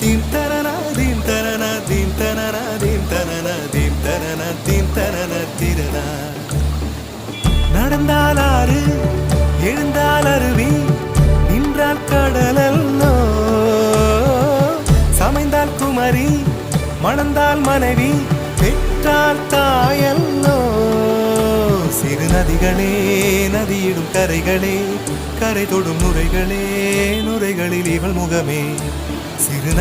Theme தனன theme தனன theme தனன தீம் தனன தீம் தனன தீம் தனன திரனா. நடந்தால் ஆறு எழுந்தால் அருவி நின்றால் கடலல்லோ சமைந்தால் குமரி மணந்தால் மனைவி பெற்றால் தாயல்லோ. சிறு நதிகளே நதியிடும் கரைகளே கரை தொடும் நுரைகளே நுரைகளில் இவள் முகமே. சிறு